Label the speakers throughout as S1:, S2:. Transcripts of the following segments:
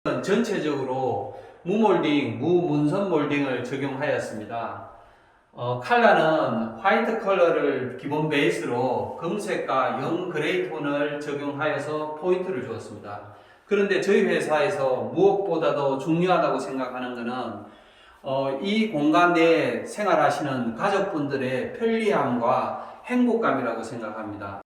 S1: 전체적으로 무몰딩, 무문선 몰딩을 적용하였습니다. 컬러는 화이트 컬러를 기본 베이스로 금색과 영 그레이 톤을 적용하여서 포인트를 주었습니다. 그런데 저희 회사에서 무엇보다도 중요하다고 생각하는 것은 이 공간 내에 생활하시는 가족분들의 편리함과 행복감이라고 생각합니다.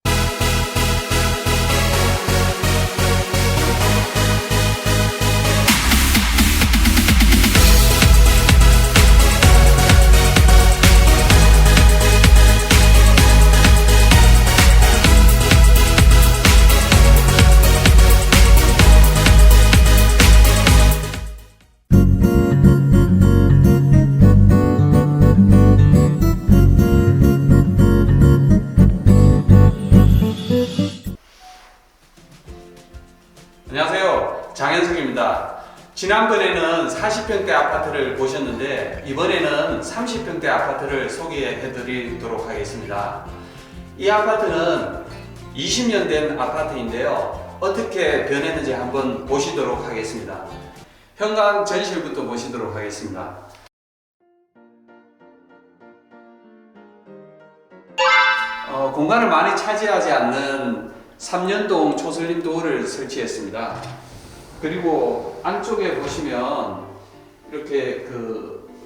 S1: 안녕하세요, 장현석입니다. 지난번에는 40평대 아파트를 보셨는데 이번에는 30평대 아파트를 소개해 드리도록 하겠습니다. 이 아파트는 20년 된 아파트인데요, 어떻게 변했는지 한번 보시도록 하겠습니다. 현관 전실부터 보시도록 하겠습니다. 공간을 많이 차지하지 않는 3년동 초슬림 도어를 설치했습니다. 그리고 안쪽에 보시면 이렇게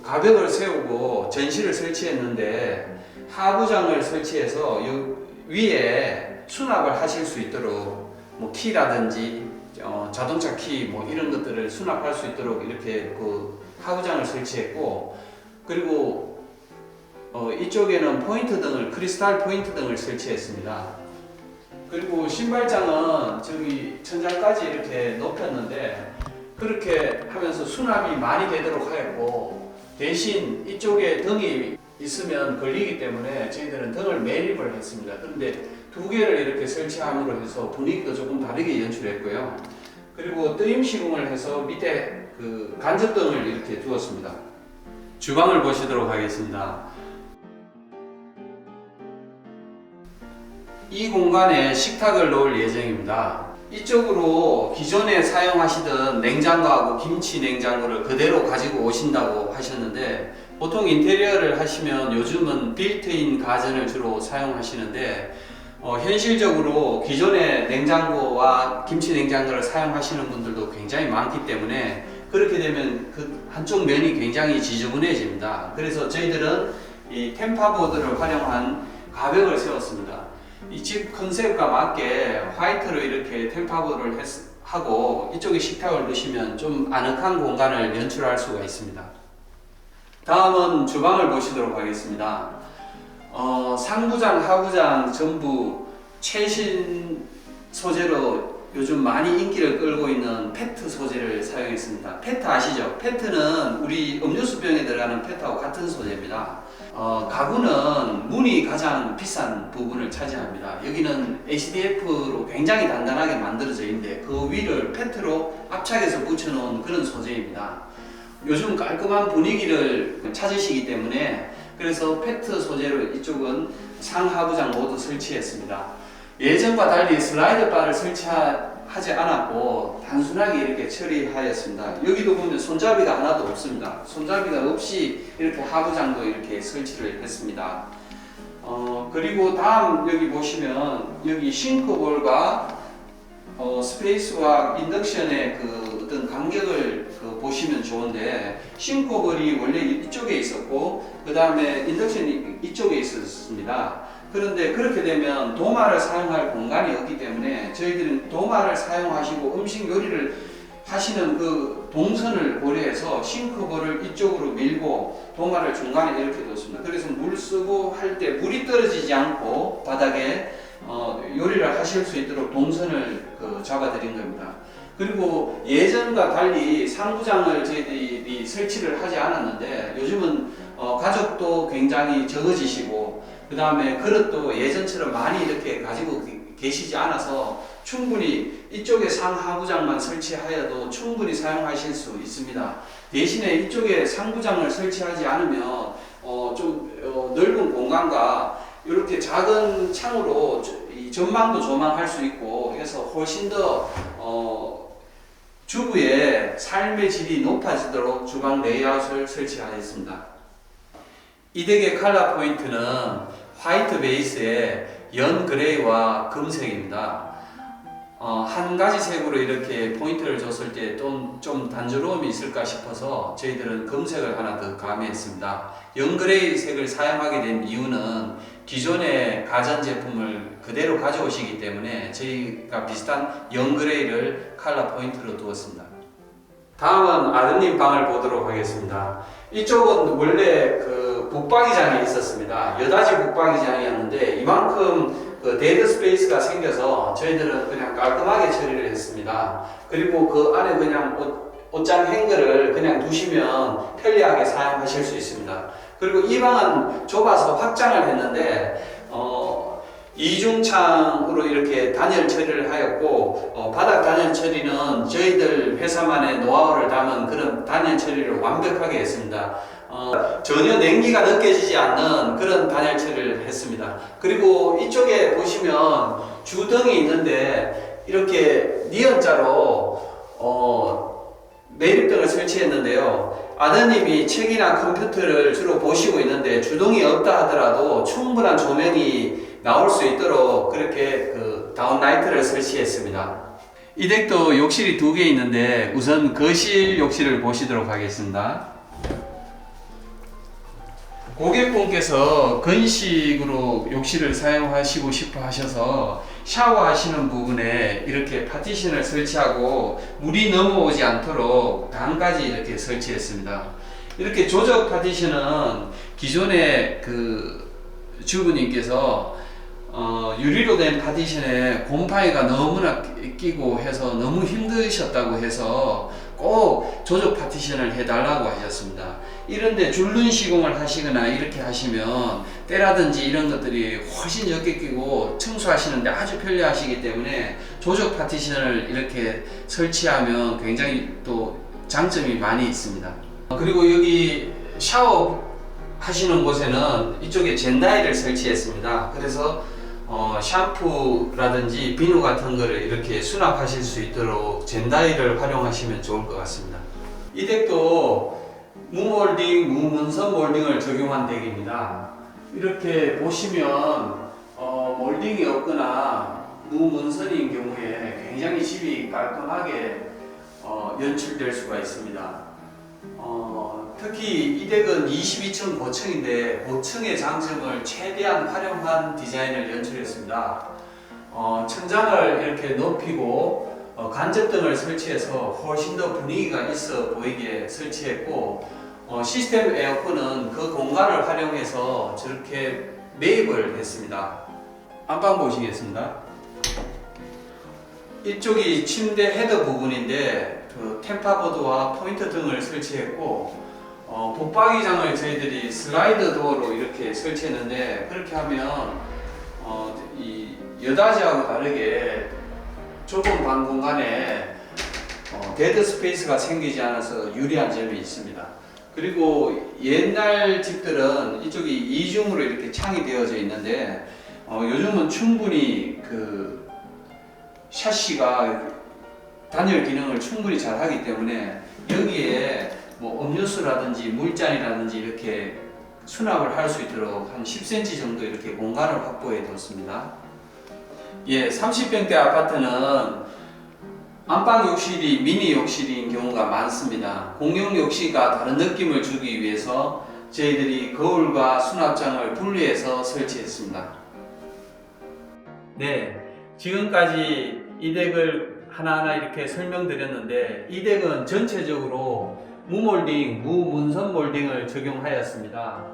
S1: 가벽을 세우고 전실을 설치했는데 하부장을 설치해서 위에 수납을 하실 수 있도록 키라든지 자동차 키 이런 것들을 수납할 수 있도록 이렇게 하부장을 설치했고, 그리고 이쪽에는 포인트 등을, 크리스탈 포인트 등을 설치했습니다. 그리고 신발장은 저기 천장까지 이렇게 높였는데 그렇게 하면서 수납이 많이 되도록 하였고, 대신 이쪽에 등이 있으면 걸리기 때문에 저희들은 등을 매립을 했습니다. 그런데 두 개를 이렇게 설치함으로 해서 분위기도 조금 다르게 연출했고요. 그리고 뜨임 시공을 해서 밑에 간접등을 이렇게 두었습니다. 주방을 보시도록 하겠습니다. 이 공간에 식탁을 놓을 예정입니다. 이쪽으로 기존에 사용하시던 냉장고하고 김치 냉장고를 그대로 가지고 오신다고 하셨는데, 보통 인테리어를 하시면 요즘은 빌트인 가전을 주로 사용하시는데 현실적으로 기존의 냉장고와 김치 냉장고를 사용하시는 분들도 굉장히 많기 때문에 그렇게 되면 한쪽 면이 굉장히 지저분해집니다. 그래서 저희들은 이 템파보드를 활용한 가벽을 세웠습니다. 이 집 컨셉과 맞게 화이트로 이렇게 템파보드를 하고 이쪽에 식탁을 두시면 좀 아늑한 공간을 연출할 수가 있습니다. 다음은 주방을 보시도록 하겠습니다. 상부장, 하부장 전부 최신 소재로 요즘 많이 인기를 끌고 있는 페트 소재를 사용했습니다. 페트 아시죠? 페트는 우리 음료수병에 들어가는 페트하고 같은 소재입니다. 가구는 문이 가장 비싼 부분을 차지합니다. 여기는 HDF로 굉장히 단단하게 만들어져 있는데 그 위를 페트로 압착해서 붙여놓은 그런 소재입니다. 요즘 깔끔한 분위기를 찾으시기 때문에 그래서 페트 소재로 이쪽은 상하부장 모두 설치했습니다. 예전과 달리 슬라이드 바를 설치하지 않았고 단순하게 이렇게 처리하였습니다. 여기도 보면 손잡이가 하나도 없습니다. 손잡이가 없이 이렇게 하부장도 이렇게 설치를 했습니다. 그리고 다음 여기 보시면 여기 싱크볼과 스페이스와 인덕션의 어떤 간격을 보시면 좋은데, 싱크볼이 원래 이쪽에 있었고 그 다음에 인덕션이 이쪽에 있었습니다. 그런데 그렇게 되면 도마를 사용할 공간이 없기 때문에 저희들은 도마를 사용하시고 음식 요리를 하시는 동선을 고려해서 싱크볼을 이쪽으로 밀고 도마를 중간에 이렇게 뒀습니다. 그래서 물 쓰고 할 때 물이 떨어지지 않고 바닥에 요리를 하실 수 있도록 동선을 잡아 드린 겁니다. 그리고 예전과 달리 상부장을 저희들이 설치를 하지 않았는데 요즘은 가족도 굉장히 적어지시고 그 다음에 그릇도 예전처럼 많이 이렇게 가지고 계시지 않아서 충분히 이쪽에 상하부장만 설치하여도 충분히 사용하실 수 있습니다. 대신에 이쪽에 상부장을 설치하지 않으면 좀 넓은 공간과 이렇게 작은 창으로 이 전망도 조망할 수 있고 해서 훨씬 더 주부의 삶의 질이 높아지도록 주방 레이아웃을 설치하였습니다. 이 댁의 컬러 포인트는 화이트 베이스에 연 그레이와 금색입니다. 한 가지 색으로 이렇게 포인트를 줬을 때 좀 단조로움이 있을까 싶어서 저희들은 금색을 하나 더 가미했습니다. 연 그레이 색을 사용하게 된 이유는 기존의 가전제품을 그대로 가져오시기 때문에 저희가 비슷한 연 그레이를 컬러 포인트로 두었습니다. 다음은 아드님 방을 보도록 하겠습니다. 이쪽은 원래 그 북박이장이 있었습니다. 여닫이 북박이장이었는데 이만큼 데드 스페이스가 생겨서 저희들은 그냥 깔끔하게 처리를 했습니다. 그리고 그 안에 그냥 옷장 행거를 그냥 두시면 편리하게 사용하실 수 있습니다. 그리고 이 방은 좁아서 확장을 했는데 이중창으로 이렇게 단열 처리를 하였고 바닥 단열 처리는 저희들 회사만의 노하우를 담은 그런 단열 처리를 완벽하게 했습니다. 전혀 냉기가 느껴지지 않는 그런 단열 처리를 했습니다. 그리고 이쪽에 보시면 주등이 있는데 이렇게 니언자로 매립등을 설치했는데요. 아드님이 책이나 컴퓨터를 주로 보시고 있는데 주등이 없다 하더라도 충분한 조명이 나올 수 있도록 그렇게 다운라이트를 설치했습니다. 이 댁도 욕실이 2개 있는데 우선 거실 욕실을 보시도록 하겠습니다. 고객분께서 건식으로 욕실을 사용하시고 싶어 하셔서 샤워하시는 부분에 이렇게 파티션을 설치하고 물이 넘어오지 않도록 단까지 이렇게 설치했습니다. 이렇게 조적 파티션은 기존에 주부님께서 유리로 된 파티션에 곰팡이가 너무나 끼고 해서 너무 힘드셨다고 해서 꼭 조적 파티션을 해달라고 하셨습니다. 이런데 줄눈 시공을 하시거나 이렇게 하시면 때라든지 이런 것들이 훨씬 적게 끼고 청소하시는데 아주 편리하시기 때문에 조적 파티션을 이렇게 설치하면 굉장히 또 장점이 많이 있습니다. 그리고 여기 샤워 하시는 곳에는 이쪽에 젠다이를 설치했습니다. 그래서 샴푸라든지 비누 같은 거를 이렇게 수납하실 수 있도록 젠다이를 활용하시면 좋을 것 같습니다. 이 덱도 무몰딩, 무문선 몰딩을 적용한 덱입니다. 이렇게 보시면 몰딩이 없거나 무문선인 경우에 굉장히 집이 깔끔하게 연출될 수가 있습니다. 특히 이 덱은 22층 고층인데 고층의 장점을 최대한 활용한 디자인을 연출했습니다. 천장을 이렇게 높이고 간접등을 설치해서 훨씬 더 분위기가 있어 보이게 설치했고 시스템 에어컨은 그 공간을 활용해서 저렇게 매입을 했습니다. 안방 보시겠습니다. 이쪽이 침대 헤더 부분인데 템파보드와 포인트 등을 설치했고 붙박이장을 저희들이 슬라이드 도어로 이렇게 설치했는데 그렇게 하면 이 여닫이하고 다르게 좁은 방 공간에 데드 스페이스가 생기지 않아서 유리한 점이 있습니다. 그리고 옛날 집들은 이쪽이 이중으로 이렇게 창이 되어져 있는데 요즘은 충분히 샤시가 단열 기능을 충분히 잘 하기 때문에 여기에 뭐 음료수라든지 물잔이라든지 이렇게 수납을 할 수 있도록 한 10cm 정도 이렇게 공간을 확보해 뒀습니다. 예, 30평대 아파트는 안방 욕실이 미니 욕실인 경우가 많습니다. 공용 욕실과 다른 느낌을 주기 위해서 저희들이 거울과 수납장을 분리해서 설치했습니다. 네, 지금까지 이 덱을 하나하나 이렇게 설명드렸는데 이 덱은 전체적으로 무몰딩, 무문선 몰딩을 적용하였습니다.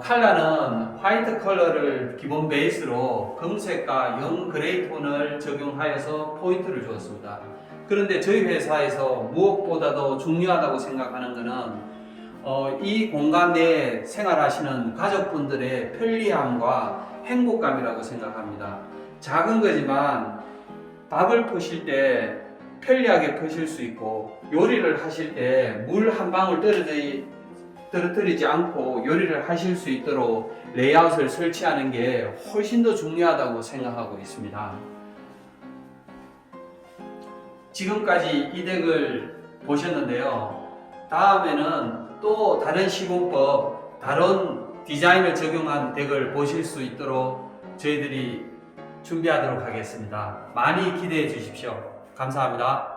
S1: 컬러는 화이트 컬러를 기본 베이스로 금색과 영 그레이 톤을 적용하여서 포인트를 주었습니다. 그런데 저희 회사에서 무엇보다도 중요하다고 생각하는 것은 이 공간 내에 생활하시는 가족분들의 편리함과 행복감이라고 생각합니다. 작은 거지만 밥을 푸실 때 편리하게 푸실 수 있고 요리를 하실 때 물 한 방울 떨어뜨리지 않고 요리를 하실 수 있도록 레이아웃을 설치하는 게 훨씬 더 중요하다고 생각하고 있습니다. 지금까지 이 덱을 보셨는데요. 다음에는 또 다른 시공법, 다른 디자인을 적용한 덱을 보실 수 있도록 저희들이 준비하도록 하겠습니다. 많이 기대해 주십시오. 감사합니다.